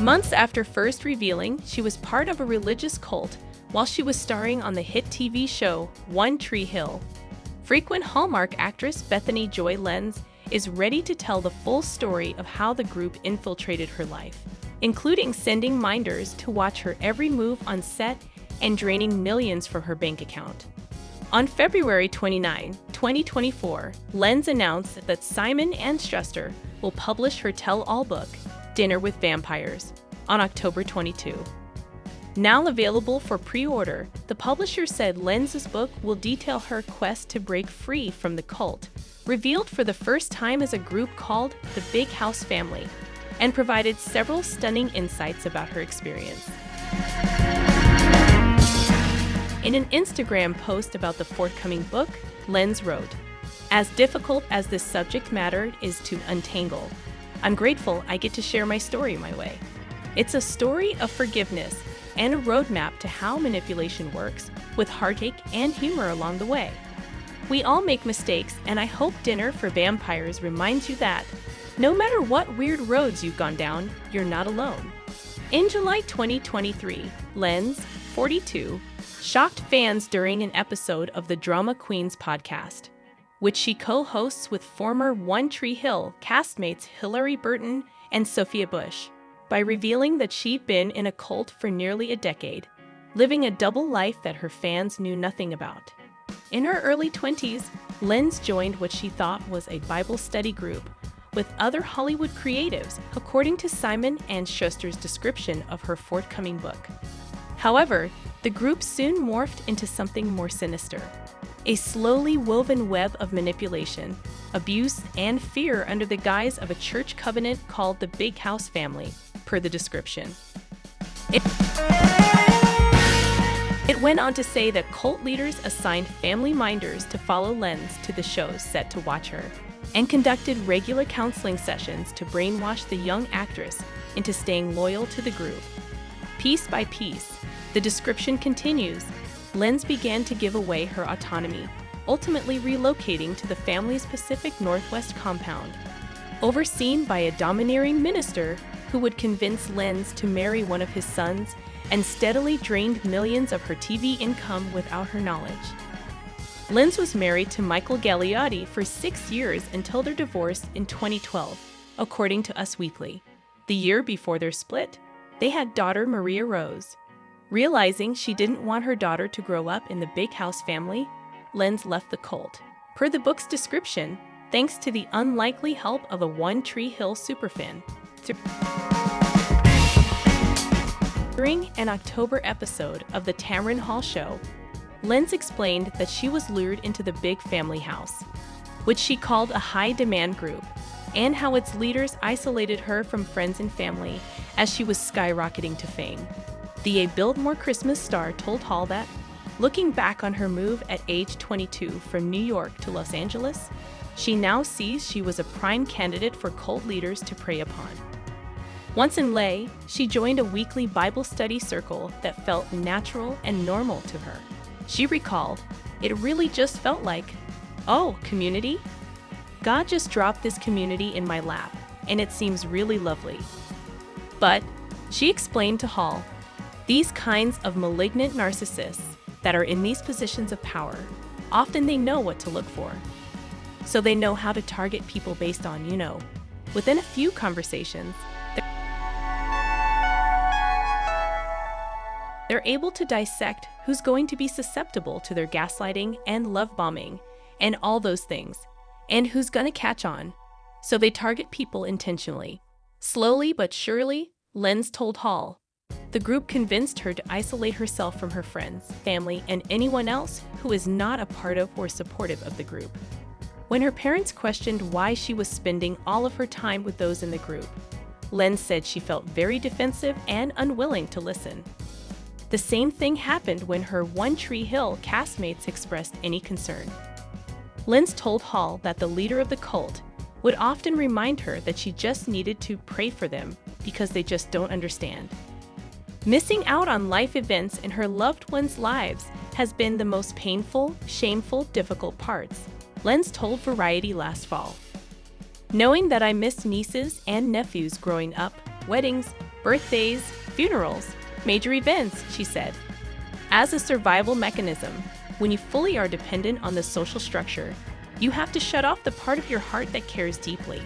Months after first revealing she was part of a religious cult while she was starring on the hit TV show One Tree Hill, frequent Hallmark actress Bethany Joy Lenz is ready to tell the full story of how the group infiltrated her life, including sending minders to watch her every move on set and draining millions from her bank account. On February 29, 2024, Lenz announced that Simon & Schuster will publish her tell-all book, Dinner with Vampires, on October 22. Now available for pre-order, the publisher said Lenz's book will detail her quest to break free from the cult, revealed for the first time as a group called the Big House Family, and provided several stunning insights about her experience. In an Instagram post about the forthcoming book, Lenz wrote, "As difficult as this subject matter is to untangle, I'm grateful I get to share my story my way. It's a story of forgiveness and a roadmap to how manipulation works, with heartache and humor along the way. We all make mistakes, and I hope Dinner for Vampires reminds you that, no matter what weird roads you've gone down, you're not alone." In July 2023, Lenz, 42, shocked fans during an episode of the Drama Queens podcast, which she co-hosts with former One Tree Hill castmates Hilary Burton and Sophia Bush, by revealing that she'd been in a cult for nearly a decade, living a double life that her fans knew nothing about. In her early 20s, Lenz joined what she thought was a Bible study group with other Hollywood creatives, according to Simon & Schuster's description of her forthcoming book. However, the group soon morphed into something more sinister, a slowly woven web of manipulation, abuse, and fear under the guise of a church covenant called the Big House Family, per the description. It went on to say that cult leaders assigned family minders to follow Lenz to the shows set to watch her, and conducted regular counseling sessions to brainwash the young actress into staying loyal to the group. Piece by piece, the description continues, Lenz began to give away her autonomy, ultimately relocating to the family's Pacific Northwest compound, overseen by a domineering minister who would convince Lenz to marry one of his sons and steadily drained millions of her TV income without her knowledge. Lenz was married to Michael Gagliotti for 6 years until their divorce in 2012, according to Us Weekly. The year before their split, they had daughter Maria Rose. Realizing she didn't want her daughter to grow up in the Big House Family, Lenz left the cult, per the book's description, thanks to the unlikely help of a One Tree Hill superfan. During an October episode of the Tamron Hall Show, Lenz explained that she was lured into the Big Family House, which she called a high-demand group, and how its leaders isolated her from friends and family as she was skyrocketing to fame. The A Biltmore Christmas star told Hall that, looking back on her move at age 22 from New York to Los Angeles, she now sees she was a prime candidate for cult leaders to prey upon. Once in LA, she joined a weekly Bible study circle that felt natural and normal to her. She recalled, "It really just felt like, oh, community? God just dropped this community in my lap, and it seems really lovely." But, she explained to Hall, these kinds of malignant narcissists that are in these positions of power, often they know what to look for. So they know how to target people based on, within a few conversations, they're able to dissect who's going to be susceptible to their gaslighting and love bombing and all those things, and who's going to catch on. So they target people intentionally. Slowly but surely, Lenz told Hall, the group convinced her to isolate herself from her friends, family, and anyone else who is not a part of or supportive of the group. When her parents questioned why she was spending all of her time with those in the group, Lenz said she felt very defensive and unwilling to listen. The same thing happened when her One Tree Hill castmates expressed any concern. Lenz told Hall that the leader of the cult would often remind her that she just needed to pray for them because they just don't understand. Missing out on life events in her loved ones' lives has been the most painful, shameful, difficult parts, Lenz told Variety last fall. Knowing that I missed nieces and nephews growing up, weddings, Birthdays, funerals, major events, she said. As a survival mechanism, when you fully are dependent on the social structure, you have to shut off the part of your heart that cares deeply.